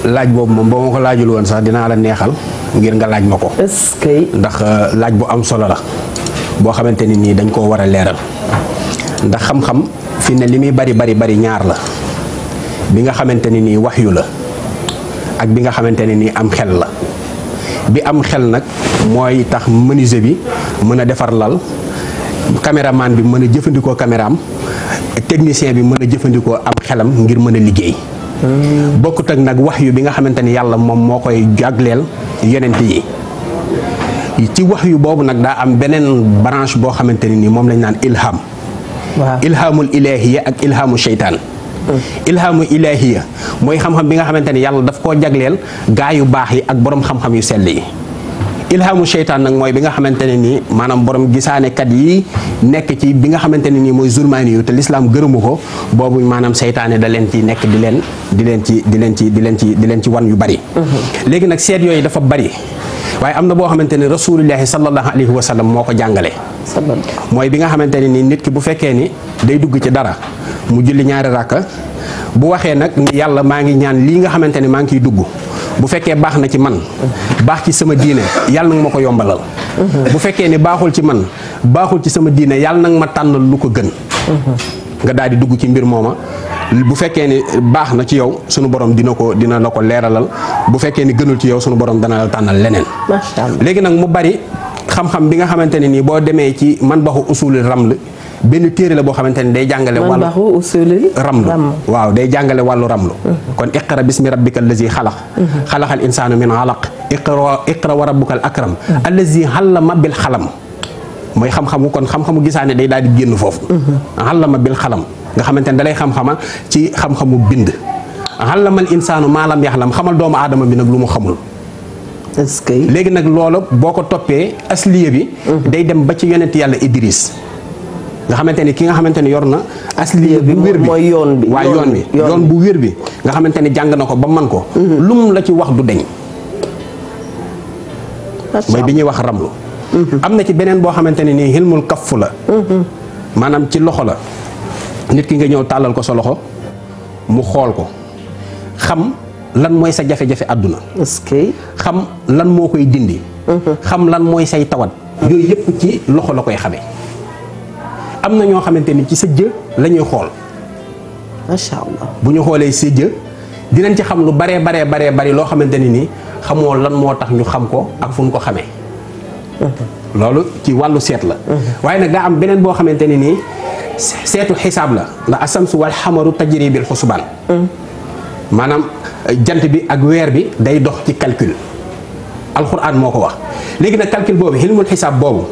laaj boobu moom boo ma ko laajul woon sax dinaa la neexal ngir nga laaj ma ko. est-ce que ndax laaj bu am solo la boo xamante ni nii dañ koo war a leeral ndax xam-xam fi ne li muy bari ñaar la bi nga xamante ni nii waxyu la ak bi nga xamante ne nii am xel la bi am xel nag mooy tax menuisier bi mën a defar lal caméraman bi mën a jëfandikoo caméraam technicien bi mën a jëfandikoo am xelam ngir mën a liggéey. bokkut ak nag waxyu bi nga xamante ni yàlla moom moo koy jagleel yonent yi ci waxyu boobu nag daa am beneen branche boo xamante ne nii moom lañ naan ilham. waaw ilhamul ilahiya ak ilhamu sheytaan. ilhamu ilahiya mooy xam-xam bi nga xamante ni yàlla daf koo jagleel gaa yu baax yi ak borom xam-xam yu sell yi. ilhamu sheytaan nag mooy bi nga xamante ne nii maanaam borom gisaanekat yi nekk ci bi nga xamante ne nii mooy zulmaani yu te lislaam gërëmu ko boobu maanaam seytaane da leen ci nekk di leen ci wan yu bari. léegi nag seet yooyu dafa bari waaye am na boo xamante ne rasulillahi sallallahu alayhi wa sallam moo ko jàngale. mooy bi nga xamante ne nii nit ki bu fekkee ni day dugg ci dara mu julli ñaari rakka bu waxee nag ni yàlla maa ngi ñaan lii nga xamante ne maa ngi ciy dugg. bu fekkee baax na ci man baax ci sama diine yàlla nag ma ko yombalal. bu fekkee ni baaxul ci man baaxul ci sama diine yàlla nag ma tànnal lu ko gën. nga daal di dugg ci mbir mooma bu fekkee ni baax na ci yow sunu borom dina la ko leeralal bu fekkee ni gënul ci yow sunu borom dana la tànnal leneen. macha allah léegi léegi nag mu bari xam-xam bi nga xamante ne nii boo demee ci man baxu usulul raml benn téere la boo xamante ne day jàngale wàllu ramlu waaw day jàngale wàllu ramlu kon iqra bismi rabbika allazi xalaq xalaqal insaana min alaq iqra wa rabbukal akram allazi allama bil xalam mooy xam-xamu kon xam-xamu gisaane day daal di génn foofu allama bil xalam nga xamante ne dalay xam-xama ci xam-xamu bind allamal insaanu maa lam yaxlam xamal doomu aadama bi nag lu mu xamul. est-ce que léegi nag loolu boo ko toppee asliya bi day dem ba ci yonent yàlla Idris nga xamante ni ki nga xamante ni yor na asliya bu wér bi mooy yoon bi waaye yoon bu wér bi nga xamante ni jàng na ko ba man ko lum la ci wax du deñ mooy bi ñuy wax ramlu am na ci beneen boo xamante ne nii xilmul kaffu la maanaam ci loxo la nit ki nga ñëw tàllal ko sa loxo mu xool ko xam lan mooy sa jafe-jafe àdduna est-ce que xam lan moo koy dindi xam lan mooy say tawat yooyu yëpp ci loxo la koy xamee am na ñoo xamante ni ci sa jë la ñuy xool macha allah bu ñu xoolee sa jë dinañ ci xam lu baree loo xamante ni nii xamoo lan moo tax ñu xam ko ak fu ñu ko xamee loolu ci wàllu seet la waaye nag daa am beneen boo xamante ni nii seetu xisaab la ndax asamsu wal xamaru tajri bil xusbaan maanaam jant bi ak weer bi day dox ci calcul alxuraan moo ko wax léegi nag calcul boobu xilmul xisaab boobu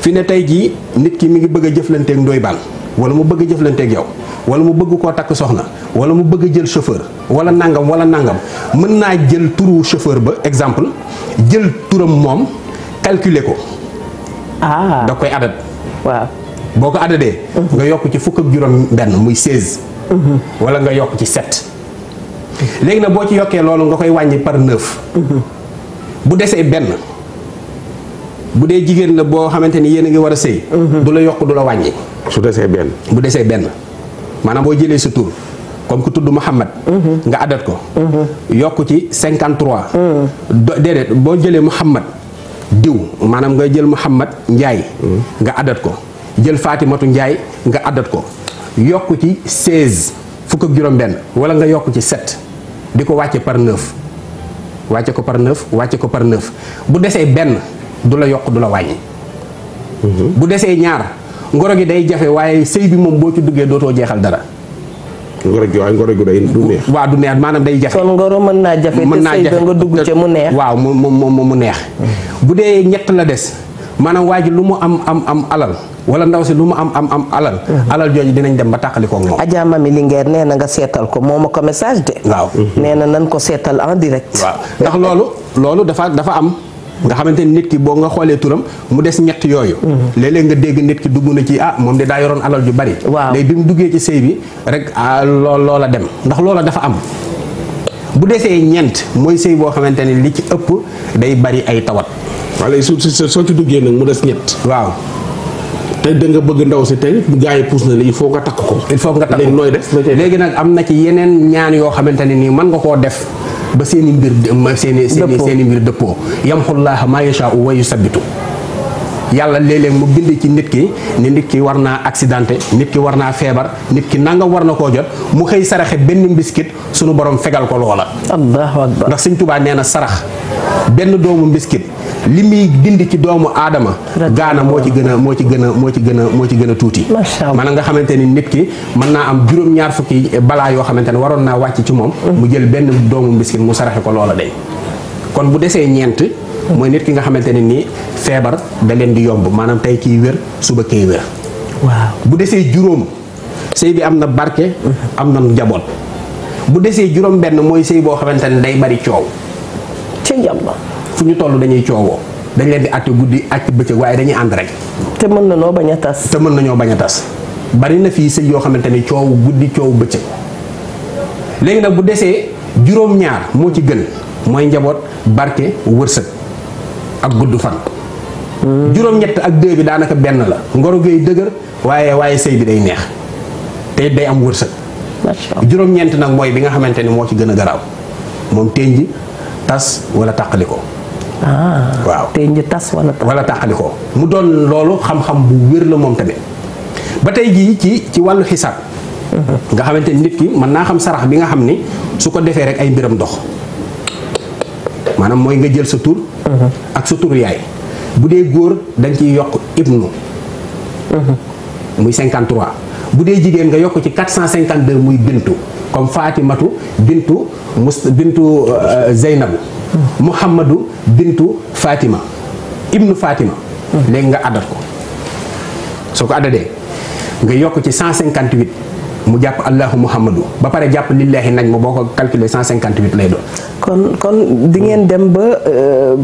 fi ne tey jii nit ki mi ngi bëgg a jëflanteeg ndoy baan wala mu bëgg a jëflanteeg yow wala mu bëgg koo takk soxna wala mu bëgg a jël chauffeur wala nangam mën naa jël turu chauffeur ba exemple jël turam moom calculer ko da koy adat waaw boo ko adadee nga yokk ci fukk ak juróom benn muy 16 wala nga yokk ci 7 léegi nag boo ci yokkee loolu nga koy wàññi par 9 bu desee benn bu dee jigéen la boo xamante ni yéen a ngi war a sëy du la yokk du la wàññi su desee benn bu desee benn maanaam boo jëlee sa tur comme ku tudd Muhammad nga adat ko yokk ci 53 déedéet boo jëlee Muhammad diw maanaam nga jël Muhammad Njaay nga adat ko jël Fatimatu Njaay nga adat ko yokk ci 16 fukk ak juróom benn wala nga yokk ci 7 di ko wàcce par 9 wàcce ko par 9 bu desee benn du la yokk du la wàññi bu desee ñaar ngoro gi day jafe waaye sëy bi moom boo ci duggee dootoo jeexal dara ngoro gi day du neex waaw du neex maanaam day jafe kon ngoro mën naa jafe te sëy ba nga dugg ca mu neex waaw mu neex bu dee ñett la des maanaam waa ji lu mu am alal wala ndaw si lu mu am alal jooju dinañ dem ba tàqalikoo ak moom. Adja Mami Linguère nee na nga seetal ko moo ma ko message de. waaw nee na nan ko seetal en direct. waaw ndax loolu dafa am nga xamante ni nit ki boo nga xoolee turam mu des ñett yooyu. léeg-léeg nga dégg nit ki dugg na ci moom de daa yoroon alal ju bari. waaw léegi bi mu duggee ci sëy bi rek loola dem ndax loola dafa am. bu desee ñeent mooy sëy boo xamante ni li ci ëpp day bari ay tawat. wala soo ci duggee nag mu des ñett. waaw. tey da nga bëgg ndaw si tey bu gaa yi puus na la il faut nga takk ko. il faut nga takk ko léegi nooy def. léegi nag am na ci yeneen ñaan yoo xamante ne nii mën nga koo def ba seeni mbir seeni mbir dëppoo yamxullaaha maa yashaa'u wa yusabbitu yàlla léeg-léeg mu bind ci nit ki ni nit ki war naa accidenté nit ki war naa feebar nit ki nangam war na koo jot mu xëy saraxe benn mbiskit sunu borom fegal ko loola. allahu akbar. ndax Sëñ Tuubaa nee na sarax benn doomu mbiskit li muy dindi ci doomu aadama gaana moo ci gën a tuuti. maanaam nga xamante ni nit ki mën naa am juróom-ñaar fukki balaa yoo xamante ne waroon naa wàcc ci moom. mu jël benn doomu mbiskit mu saraxe ko loola day kon bu desee ñeent. mooy nit ki nga xamante ne nii feebar da leen di yomb maanaam tey kiy wér suba kiy wér. waaw bu desee juróom sëy bi am na barke. am na njaboot. bu desee juróom benn mooy sëy boo xamante ne day bari coow. ca yàlla. fu ñu toll dañuy coowoo dañ leen di àtte guddi àtte bëccëg waaye dañuy ànd rek. te mën na noo bañ a tas. te mën nañoo bañ a tas. bari na fii sëy yoo xamante ne coow guddi coow bëccëg léegi nag bu desee juróom-ñaar moo ci gën mooy njaboot barke wërsëg. ak gudd fan. juróom-ñett ak 2 bi daanaka benn la ngoro gay dëgër waaye sëy bi day neex te day am wërsëg. macha allah juróom-ñeent nag mooy bi nga xamante ni moo ci gën a garaaw moom tenji tas wala tàqaliko. waaw tenji tas wala tàqaliko mu doon loolu xam-xam bu wér la moom tamit ba tey jii ci wàllu xisaab. nga xamante ni nit ki mën naa xam sarax bi nga xam ni su ko defee rek ay mbiram dox. maanaam mooy nga jël sa tur. ak sa turu yaay bu dee góor dañ ciy yokk ibnu. muy 53. bu dee jigéen nga yokk ci 452 muy bintu comme Fatimatu bintu Zeynabu. Muhammadu bintu Fatima. ibnu Fatima. léegi nga addat ko soo ko addadee nga yokk ci 158 mu jàpp Allahu Muhammadu ba pare jàpp lillahi nañ ma boo ko calculer 158 lay doon. kon di ngeen dem ba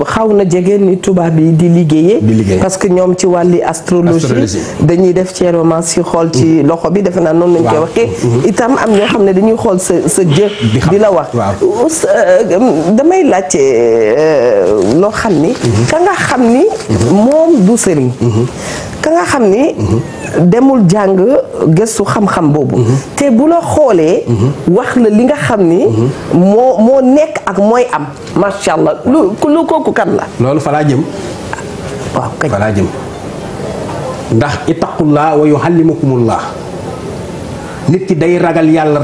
xaw na jege ni tubaab yi di liggéeyee. parce que ñoom ci wàlli astrologie dañuy def ceeroman si xool ci loxo bi defe naa noonu lañ koy waxee. itam am ñoo xam ne dañuy xool sa jë di la wax. damay laajte loo xam ni. ka nga xam ni moom du sëriñ. ka nga xam ni demul jàng gëstu xam-xam boobu. te bu la xoolee. wax la li nga xam ni. moo nekk ak mooy am macha allah lu kooku kan la. loolu fa laa jëm. waaw kañ fa laa jëm ndax ittaqullah wa yuhallimukumullah nit ki day ragal yàlla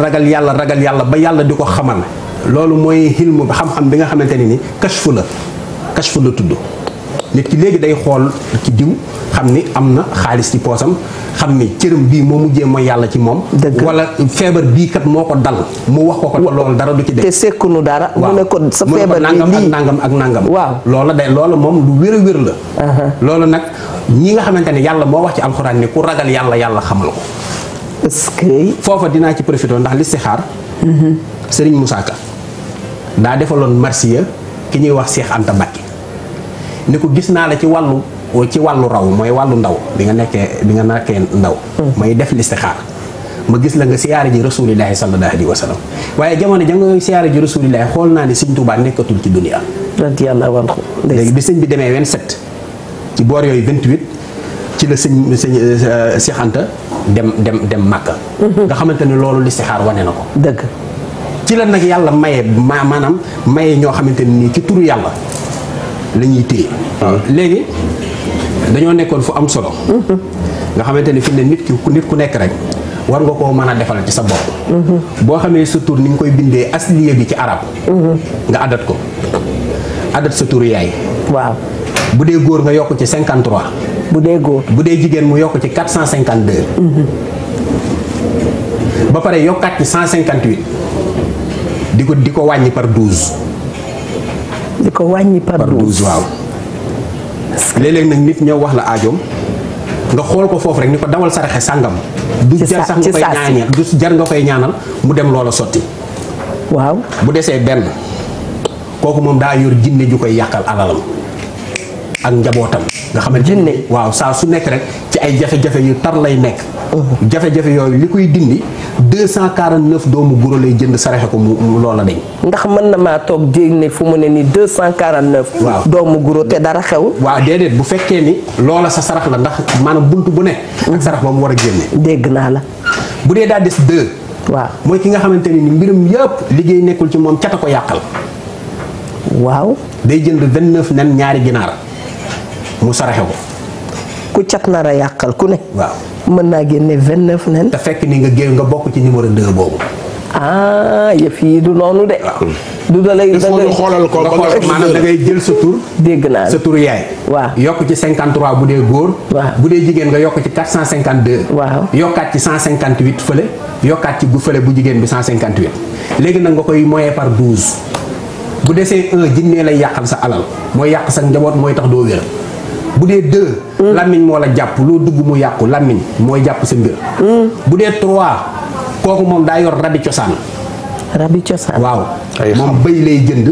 ba yàlla di ko xamal loolu mooy xilmu xam-xam bi nga xamante ne ni kashfu la tudd. nit ki léegi day xool ci diw xam ni am na xaalis ci poosam xam ni cërëm bii moo mujjee mooy yàlla ci moom. wala feebar bii kat moo ko dal mu wax ko loolu dara du ci def. te sekkunu dara. mu ne ko sa feebar bi lii nangam ak nangam. waaw loola moom lu wér a wér la. loolu nag ñi nga xamante ne yàlla moo wax ci alxuraan ni ku ragal yàlla xamal ko. est-ce que. foofa dinaa ci profité ndax listixaar. Serigne Moussa Ka daa defaloon marsiya ki ñuy wax Cheikh Anta Mbacké ni ko gis naa la ci wàllu raw mooy wàllu ndaw bi nga nekkee ndaw. may def listixaar ma gis la nga siyaare ji rasulillahi sallallahu alayhi wa sallam waaye jamono ja nga siyaare ji rasulillahi xool naa ni sëñ Tuubaa nekkatul ci dunia. radiyallahu anhu. léegi bi sëñ bi demee 27 ci boor yooyu 28 ci la sëñ Cheikh Anta dem Màkka. nga xamante ni loolu listixaar wane na ko. dëgg. ci la nag yàlla maye maanaam maye ñoo xamante ni nii ci turu yàlla la ñuy téye. léegi dañoo nekkoon fu am solo. nga xamante ni fi ne nit ku nekk rek war nga koo mën a defal ci sa bopp. boo xamee sa tur ni nga koy bindee asliya bi ci arab. nga adat ko adat sa turu yaay. waaw bu dee góor nga yokk ci 53. bu dee góor bu dee jigéen mu yokk ci 452. ba pare yokkaat ci 158. di ko wàññi par 12. di ko wàññi par 12 waaw. léeg-léeg nag nit ñëw wax la aajoom nga xool ko foofu rek ni ko dawal saraxe sàngam. du jar sax nga koy ñaanal du jar nga koy ñaanal mu dem loola sotti. waaw bu desee benn kooku moom daa yor jinne ju koy yàqal alalam ak njabootam. nga xamante jinne waaw saa su nekk rek ci ay jafe-jafe yu tar lay nekk. jafe-jafe yooyu li koy dindi 249 doomu guro lay jënd saraxe ko mu loola dañ. ndax mën na maa toog jéeg fu mu ne ni 249. waaw doomu guro te dara xew. waaw déedéet bu fekkee ni loola sa sarax la ndax maanaam buntu bu ne. ak sarax ba mu war a génne. dégg naa la. bu dee daa des 2. waaw mooy ki nga xamante ni mbirum yëpp liggéey nekkul ci moom cata ko yàqal. waaw. day jënd 29 nen ñaari ginaar mu saraxe ko. ku cat nar a yàqal ku ne. waaw mën naa génne 29 nen. te fekk ni nga bokk ci numéro 2 boobu. yëf yi du noonu de. du da lay xoolal ko maanaam da ngay jël sa tur. dégg naa sa tur yaay. waaw yokk ci 53 bu dee góor. waaw bu dee jigéen nga yokk ci 452. waaw yokkaat ci 158 fële. yokkaat ci bu fële bu jigéen bi 158. léegi nag nga koy moyen par 12. bu desee 1 jinnee lay yàqal sa alal mooy yàq sa njaboot mooy tax doo wér. bu dee 2. làmmiñ moo la jàpp loo dugg mu yàqu làmmiñ mooy jàpp sa mbir. bu dee 3. kooku moom daa yor rabi cosaan. rabi cosaan waaw. moom bëy lay jënd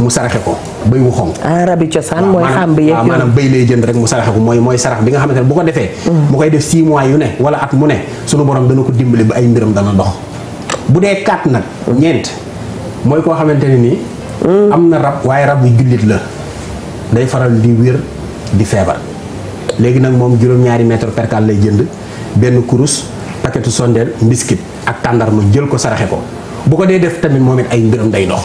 mu saraxe ko bëy wu xonq. rabi cosaan mooy xam bi yeeg maanaam bëy lay jënd rek mu saraxe ko mooy sarax bi nga xamante ne bu ko defee. mu koy def 6 mois yu ne wala at mu ne sunu borom dana ko dimbali ba ay mbiram dana dox. bu dee 4 nag. ñeent mooy koo xamante ne nii. am na rab waaye rab yu jullit la day faral di wér di feebar. léegi nag moom juróom-ñaari mètre percal lay jënd benn kurus. paquetu sondeel mbiskit ak tàndarma jël ko saraxe ko bu ko dee def tamit moom it ay mbiram day dox.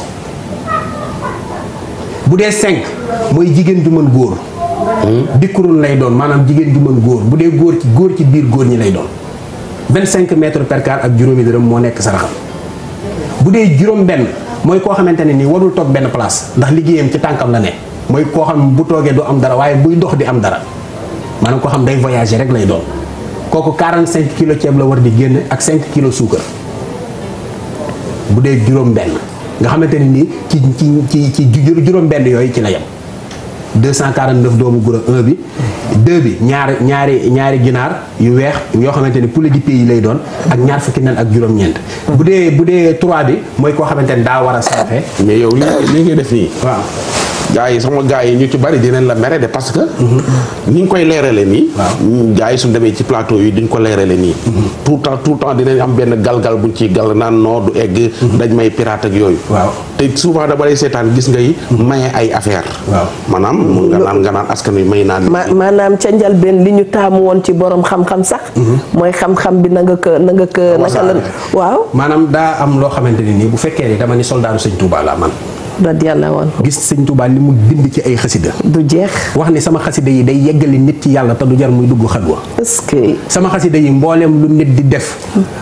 bu dee 5 mooy jigéen ju mën góor. dikkurun lay doon maanaam jigéen ju mën góor bu dee góor ci biir góor ñi lay doon 25 mètres per quart ak juróomi dërëm moo nekk saraxam. bu dee juróom benn mooy koo xamante ne nii warul toog benn place ndax liggéeyam ci tànkam la ne mooy koo xam bu toogee du am dara waaye buy dox di am dara maanaam koo xam day voyager rek lay doon. kooku 45 kilos ceeb la war di génn ak 5 kilos suukar bu dee juróom-benn nga xamante ne nii ci juróom-benn yooyu ci la yem 249 doomu guro 1 bi 2 bi ñaari ginaar yu weex yoo xamante ni poulet du pays lay doon ak ñaar fukki nen ak juróom-ñeent. bu dee 3 bi mooy koo xamante ni daa war a saraxe. mais yow li ngay def nii. waaw. gaa yi sama gaa yi ñu ci bari dinañ la mere de parce que. ni ñu koy leerale nii. waaw gaa yi suñu demee ci plateau yi duñ ko leerale nii. tout le temps dinañ am benn galgal buñ ciy gal naan noo du egg. dañ may pirate ak yooyu. waaw te souvent da balay seetaan gis ngay. maye ay affaire waaw maanaam nga naan askan wi may naan. maanaam ca njalbeen li ñu taamu woon ci borom xam-xam sax. mooy xam-xam bi na nga ko naka la waaw. maanaam daa am loo xamante ne nii bu fekkee ni dama ni soldaaru sëñ Touba laa man. radiyallahu anhu. gis sëñ Touba li mu bind ci ay xasida du jeex. wax ni sama xasida yi day yeggali nit ci yàlla te du jar muy dugg xalwa. est-ce que. sama xasida yi mbooleem lu nit di def.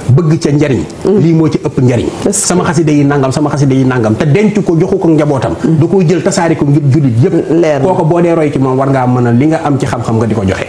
bëgg ca njariñ. lii moo ci ëpp njariñ. sama xasida yi nangam sama xasida yi nangam te denc ko joxu ko njabootam. da koo jël tasaari ko ngir jullit yëpp. leer kooko boo dee roy ci moom war ngaa mën a li nga am ci xam-xam nga di ko joxe.